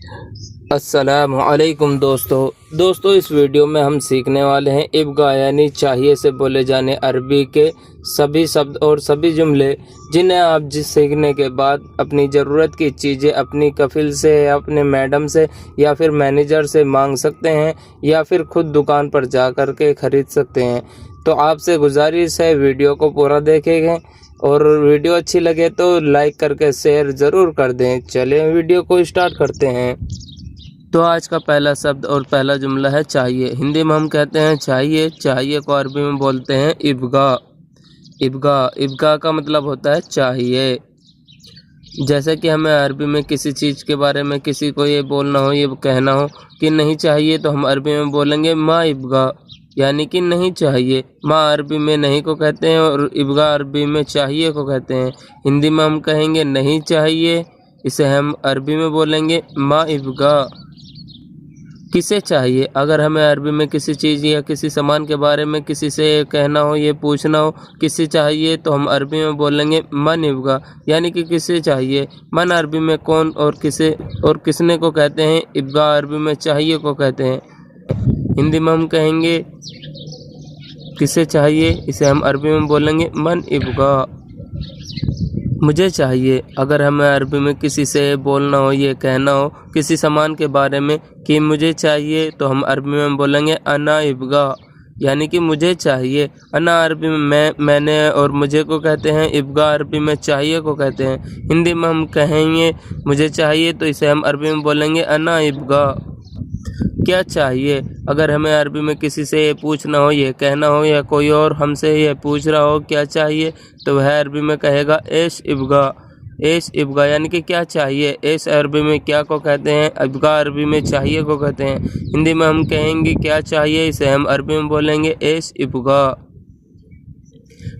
अस्सलाम वालेकुम दोस्तों इस वीडियो में हम सीखने वाले हैं इब्गा यानी चाहिए से बोले जाने अरबी के सभी शब्द और सभी जुमले जिन्हें आप जिस सीखने के बाद अपनी ज़रूरत की चीज़ें अपनी कफिल से या अपने मैडम से या फिर मैनेजर से मांग सकते हैं या फिर खुद दुकान पर जा कर के ख़रीद सकते हैं। तो आपसे गुजारिश है वीडियो को पूरा देखेंगे और वीडियो अच्छी लगे तो लाइक करके शेयर ज़रूर कर दें। चलिए वीडियो को स्टार्ट करते हैं। तो आज का पहला शब्द और पहला जुमला है चाहिए। हिंदी में हम कहते हैं चाहिए को अरबी में बोलते हैं इब्गा। इब्गा का मतलब होता है चाहिए। जैसे कि हमें अरबी में किसी चीज़ के बारे में किसी को ये बोलना हो, ये कहना हो कि नहीं चाहिए, तो हम अरबी में बोलेंगे मा इब्गा, यानी कि नहीं चाहिए। माँ अरबी में नहीं को कहते हैं और इब्गा अरबी में चाहिए को कहते हैं। हिंदी में हम कहेंगे नहीं चाहिए, इसे हम अरबी में बोलेंगे माँ इब्गा। किसे चाहिए? अगर हमें अरबी में किसी चीज़ या किसी सामान के बारे में किसी से कहना हो, ये पूछना हो किसे चाहिए, तो हम अरबी में बोलेंगे मन इब्गा, यानी कि किसे चाहिए। मन अरबी में कौन और किसे और किसने को कहते हैं। इब्गा अरबी में चाहिए को कहते हैं। हिंदी में हम कहेंगे किसे चाहिए, इसे हम अरबी में बोलेंगे मन इब्गा। मुझे चाहिए, अगर हमें अरबी में किसी से बोलना हो, ये कहना हो किसी सामान के बारे में कि मुझे चाहिए, तो हम अरबी में बोलेंगे अना इब्गा, यानी कि मुझे चाहिए। अना अरबी में मैंने और मुझे को कहते हैं। इब्गा अरबी में चाहिए को कहते हैं। हिंदी में हम कहेंगे मुझे चाहिए, तो इसे हम अरबी में बोलेंगे अना इब्गा। क्या चाहिए? अगर हमें अरबी में किसी से ये पूछना हो, ये कहना हो या कोई और हमसे ये पूछ रहा हो क्या चाहिए, तो वह अरबी में कहेगा एश इब्गा, यानी कि क्या चाहिए। एश अरबी में क्या को कहते हैं। इब्गा अरबी में चाहिए को कहते हैं। हिंदी में हम कहेंगे क्या चाहिए, इसे हम अरबी में बोलेंगे एश इब्गा।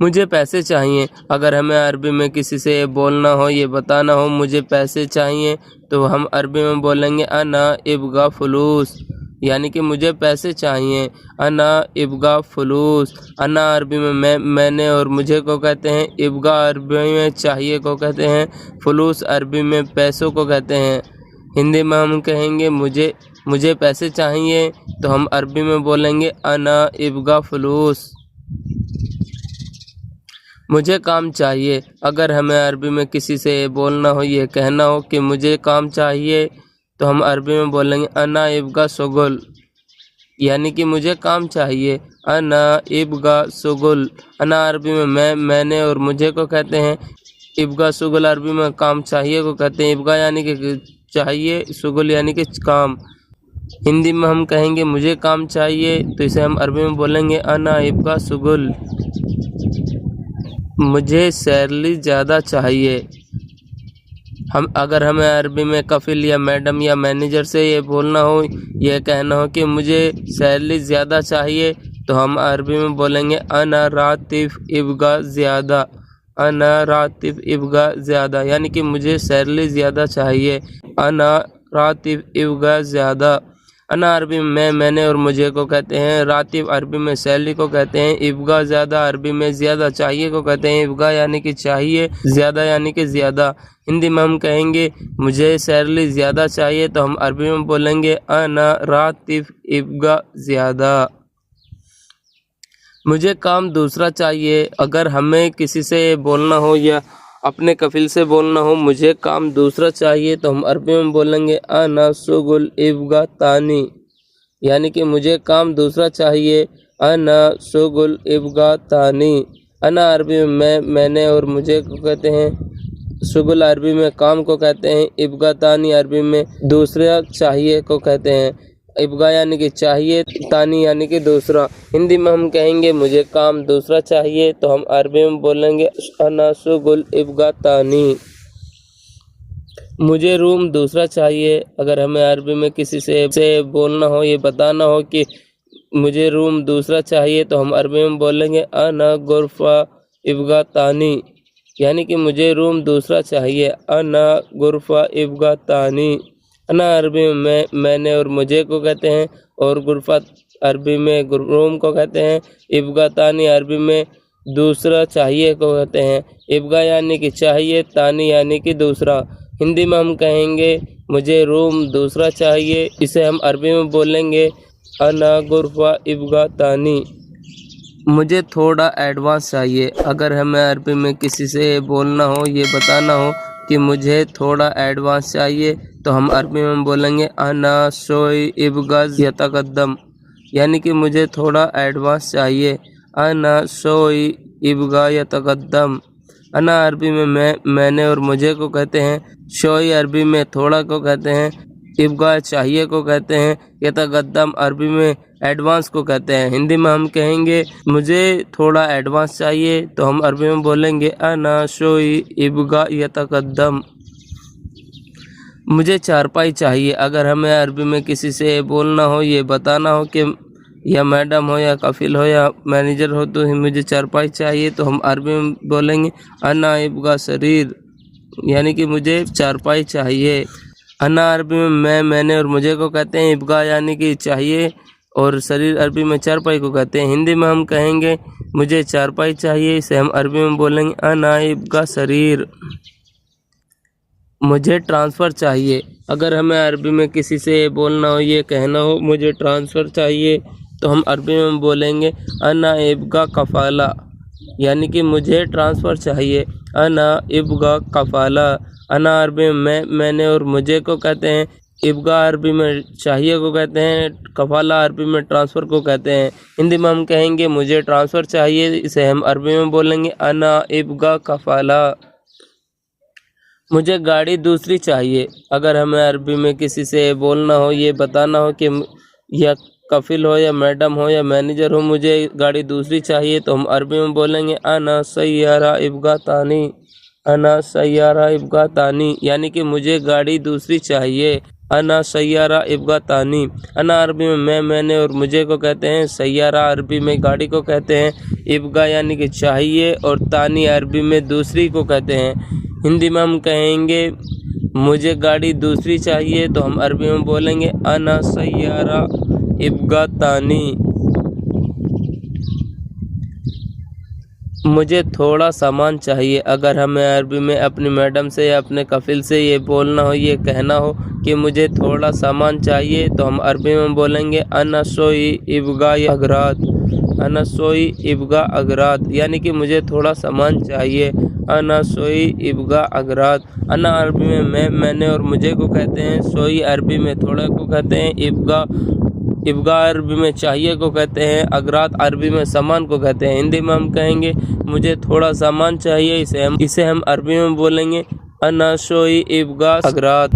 मुझे पैसे चाहिए, अगर हमें अरबी में किसी से ये बोलना हो, ये बताना हो मुझे पैसे चाहिए, तो हम अरबी में बोलेंगे अना इब्गा फुलूस, यानी कि मुझे पैसे चाहिए। अना इब्गा फुलूस। अना अरबी में मैंने और मुझे को कहते हैं। इब्गा अरबी में चाहिए को कहते हैं। फुलूस अरबी में पैसों को कहते हैं। हिंदी में हम कहेंगे मुझे पैसे चाहिए, तो हम अरबी में बोलेंगे अना इब्गा फुलूस। मुझे काम चाहिए, अगर हमें अरबी में किसी से ये बोलना हो, ये कहना हो कि मुझे काम चाहिए, तो हम अरबी में बोलेंगे अना इब्गा शुगुल, यानी कि मुझे काम चाहिए। अना इब्गा शुगुल। अना अरबी में मैंने और मुझे को कहते हैं। इब्गा शुगुल अरबी में काम चाहिए को कहते हैं। इब्गा यानी कि चाहिए, शुगुल यानी कि काम। हिंदी में हम कहेंगे मुझे काम चाहिए, तो इसे हम अरबी में बोलेंगे अना इब्गा शुगुल। मुझे सैलरी ज़्यादा चाहिए, अगर हमें अरबी में कफिल या मैडम या मैनेजर से ये बोलना हो, ये कहना हो कि मुझे सैलरी ज़्यादा चाहिए, तो हम अरबी में बोलेंगे अना रातिफ इब्गा ज़्यादा। अना रातिफ इब्गा ज़्यादा, यानी कि मुझे सैलरी ज़्यादा चाहिए। अना रातिफ इब्गा ज़्यादा। अना अरबी में मैंने और मुझे को कहते हैं। रातिब अरबी में सैलरी को कहते हैं। इब्गा ज़्यादा अरबी में ज़्यादा चाहिए को कहते हैं। इब्गा यानी कि चाहिए, ज़्यादा यानी कि ज़्यादा। हिंदी में हम कहेंगे मुझे सैलरी ज़्यादा चाहिए, तो हम अरबी में बोलेंगे अना रातिब इब्गा ज़्यादा। मुझे काम दूसरा चाहिए, अगर हमें किसी से बोलना हो या अपने कफिल से बोलना हो मुझे काम दूसरा चाहिए, तो हम अरबी में बोलेंगे अना शुगुल इब्गा तानी, यानी कि मुझे काम दूसरा चाहिए। अना शुगुल इब्गा तानी। अना अरबी में मैंने और मुझे को कहते हैं। शुगुल अरबी में काम को कहते हैं। इब्गा तानी अरबी में दूसरा चाहिए को कहते हैं। इब्गा यानी कि चाहिए, तानी यानी कि दूसरा। हिंदी में हम कहेंगे मुझे काम दूसरा चाहिए, तो हम अरबी में बोलेंगे अना शुगुल इब्गा तानी। मुझे रूम दूसरा चाहिए, अगर हमें अरबी में किसी से बोलना हो, ये बताना हो कि मुझे रूम दूसरा चाहिए, तो हम अरबी में बोलेंगे अना गुरफा इब्गा तानी, यानी कि मुझे रूम दूसरा चाहिए। अना गुरफा इब्गा तानी। अना अरबी में मैंने और मुझे को कहते हैं और गुरफा अरबी में रूम को कहते हैं। इब्गा तानी अरबी में दूसरा चाहिए को कहते हैं। इब्गा यानी कि चाहिए, तानी यानी कि दूसरा। हिंदी में हम कहेंगे मुझे रूम दूसरा चाहिए, इसे हम अरबी में बोलेंगे अना गुरफा इब्गा तानी। मुझे थोड़ा एडवांस चाहिए, अगर हमें अरबी में किसी से बोलना हो, ये बताना हो कि मुझे थोड़ा एडवांस चाहिए, तो हम अरबी में बोलेंगे अना शोई इब्गज यतकद्दम, यानी कि मुझे थोड़ा एडवांस चाहिए। अना शोई इब्गा यतकद्दम। अना अरबी में मैंने और मुझे को कहते हैं, शोई अरबी में थोड़ा को कहते हैं, इब्गा चाहिए को कहते हैं, यतकद्दम अरबी में एडवांस को कहते हैं। हिंदी में हम कहेंगे मुझे थोड़ा एडवांस चाहिए, तो हम अरबी में बोलेंगे अना शोई इब्गा यतकद्दम। मुझे चारपाई चाहिए, अगर हमें अरबी में किसी से बोलना हो, ये बताना हो कि या मैडम हो या कफिल हो या मैनेजर हो, तो मुझे चारपाई चाहिए, तो हम अरबी में बोलेंगे अना इब्गा शरीर, यानी कि मुझे चारपाई चाहिए। अना अरबी में मैंने और मुझे को कहते हैं, इब्गा यानी कि चाहिए, और शरीर अरबी में चारपाई को कहते हैं। हिंदी में हम कहेंगे मुझे चारपाई चाहिए, इसे हम अरबी में बोलेंगे अना इब्गा शरीर। मुझे ट्रांसफ़र चाहिए, अगर हमें अरबी में किसी से बोलना हो, ये कहना हो मुझे ट्रांसफ़र चाहिए, तो हम अरबी में बोलेंगे अना इब्गा कफ़ाला, यानी कि मुझे ट्रांसफ़र चाहिए। अना इब्गा कफ़ाला। अना अरबी में मैंने और मुझे को कहते हैं, इब्गा अरबी में चाहिए को कहते हैं, कफ़ाला अरबी में ट्रांसफ़र को कहते हैं। हिंदी में हम कहेंगे मुझे ट्रांसफ़र चाहिए, इसे हम अरबी में बोलेंगे अना इब्गा कफ़ाला। मुझे गाड़ी दूसरी चाहिए, अगर हमें अरबी में किसी से बोलना हो, ये बताना हो कि या कफिल हो या मैडम हो या मैनेजर हो, मुझे गाड़ी दूसरी चाहिए, तो हम अरबी में बोलेंगे अना सय्यारा इब्गा तानी। अना सय्यारा इब्गा तानी, यानी कि मुझे गाड़ी दूसरी चाहिए। अना सय्यारा इब्गा तानी। अना अरबी में मैंने और मुझे को कहते हैं, सय्यारा अरबी में गाड़ी को कहते हैं, इब्गा यानी कि चाहिए, और तानी अरबी में दूसरी को कहते हैं। हिंदी में हम कहेंगे मुझे गाड़ी दूसरी चाहिए, तो हम अरबी में बोलेंगे अना सय्यारा इब्गा तानी। मुझे थोड़ा सामान चाहिए, अगर हमें अरबी में अपनी मैडम से या अपने कफिल से ये बोलना हो, ये कहना हो कि मुझे थोड़ा सामान चाहिए, तो हम अरबी में बोलेंगे अना सोई इब्गा अगरात। अना सोई इब्गा अगरात, यानी कि मुझे थोड़ा सामान चाहिए। अना सोई इब्गा अगरात। अना अरबी में मैंने और मुझे को कहते हैं, सोई अरबी में थोड़ा को कहते हैं, इब्गा अरबी में चाहिए को कहते हैं, अगरात अरबी में सामान को कहते हैं। हिंदी में हम कहेंगे मुझे थोड़ा सामान चाहिए, इसे हम अरबी में बोलेंगे अना सोई इब्गा अगरात।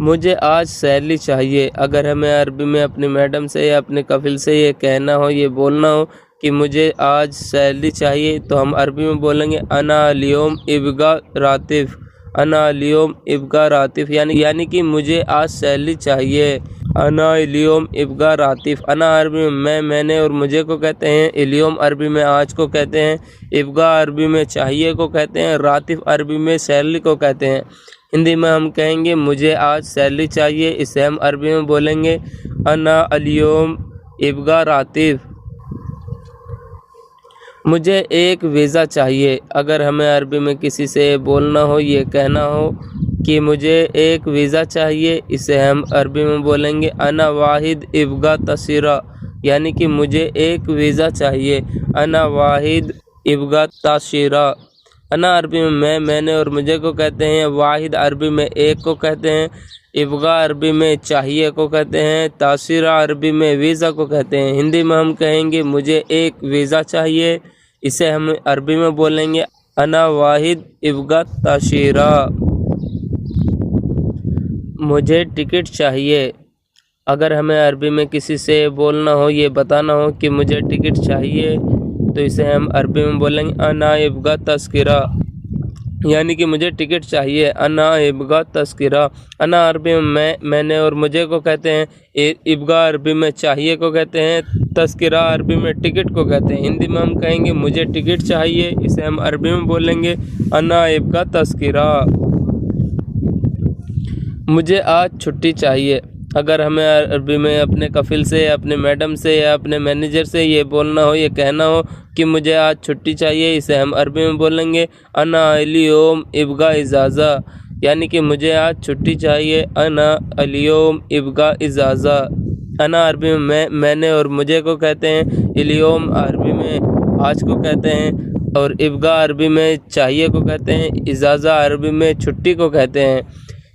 मुझे आज सैलरी चाहिए, अगर हमें अरबी में अपनी मैडम से या अपने कफिल से ये कहना हो, ये बोलना हो कि मुझे आज सैलरी चाहिए, तो हम अरबी में बोलेंगे अना लियोम इब्गा रातिफ। अना लियोम इब्गा रातिफ, यानी कि मुझे आज सैलरी चाहिए। अना लियोम इब्गा रातिफ। अना अरबी में मैंने और मुझे को कहते हैं, इलियोम अरबी में आज को कहते हैं, इब्गा अरबी में चाहिए को कहते हैं, रातिफ अरबी में सैलरी को कहते हैं। हिंदी में हम कहेंगे मुझे आज सैलरी चाहिए, इसे हम अरबी में बोलेंगे अना अलियोम इब्गा रातिफ। मुझे एक वीज़ा चाहिए, अगर हमें अरबी में किसी से बोलना हो, ये कहना हो कि मुझे एक वीज़ा चाहिए, इसे हम अरबी में बोलेंगे अना वाहिद इब्गा तसीरा, यानी कि मुझे एक वीज़ा चाहिए। अना वाहिद इब्गा तसीरा। अना अरबी में मैंने और मुझे को कहते हैं, वाहिद अरबी में एक को कहते हैं, इब्गा अरबी में चाहिए को कहते हैं, तासीरा अरबी में वीज़ा को कहते हैं। हिंदी में हम कहेंगे मुझे एक वीज़ा चाहिए, इसे हम अरबी में बोलेंगे अना वाहिद इब्गा ताशीरा। मुझे टिकट चाहिए, अगर हमें अरबी में किसी से बोलना हो, ये बताना हो कि मुझे टिकट चाहिए, तो इसे हम अरबी में बोलेंगे अना इब्गा तस्किरा, यानी कि मुझे टिकट चाहिए। अना इब्गा तस्किरा। अना अरबी में मैंने और मुझे को कहते हैं, इब्गा अरबी में चाहिए को कहते हैं, तस्किरा अरबी में टिकट को कहते हैं। हिंदी में हम कहेंगे मुझे टिकट चाहिए, इसे हम अरबी में बोलेंगे अना इब्गा तस्किरा। मुझे आज छुट्टी चाहिए, अगर हमें अरबी में अपने कफिल से या अपने मैडम से या अपने मैनेजर से ये बोलना हो, ये कहना हो कि मुझे आज छुट्टी चाहिए, इसे हम अरबी में बोलेंगे अना अलियोम इब्गा इजाज़ा, यानी कि मुझे आज छुट्टी चाहिए। अना अलियोम इब्गा इजाज़ा। अना अरबी में मैंने और मुझे को कहते हैं, इलियोम अरबी में आज को कहते हैं, और इब्गा अरबी में चाहिए को कहते हैं, इजाज़ा अरबी में छुट्टी को कहते हैं।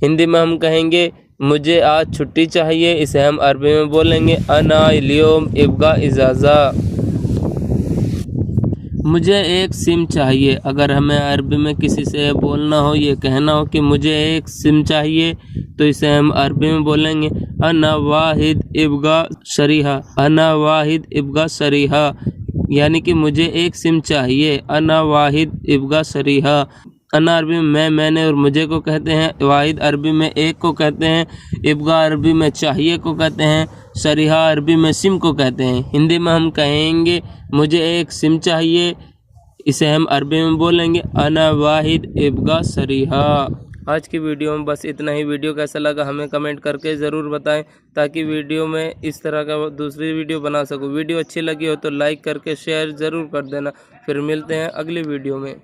हिंदी में हम कहेंगे मुझे आज छुट्टी चाहिए, इसे हम अरबी में बोलेंगे अना इलियोम इब्गा इजाज़ा। मुझे एक सिम चाहिए, अगर हमें अरबी में किसी से बोलना हो, ये कहना हो कि मुझे एक सिम चाहिए, तो इसे हम अरबी में बोलेंगे अना वाहिद इब्गा शरीहा। अना वाहिद इब्गा शरीहा, यानी कि मुझे एक सिम चाहिए। अना वाहिद इब्गा शरीहा। अना अरबी में मैंने और मुझे को कहते हैं, वाहिद अरबी में एक को कहते हैं, इब्गा अरबी में चाहिए को कहते हैं, शरीहा अरबी में सिम को कहते हैं। हिंदी में हम कहेंगे मुझे एक सिम चाहिए, इसे हम अरबी में बोलेंगे अना वाहिद इब्गा शरीहा। आज की वीडियो में बस इतना ही। वीडियो कैसा लगा हमें कमेंट करके ज़रूर बताएं, ताकि वीडियो में इस तरह का दूसरी वीडियो बना सकूं। वीडियो अच्छी लगी हो तो लाइक करके शेयर ज़रूर कर देना। फिर मिलते हैं अगली वीडियो में।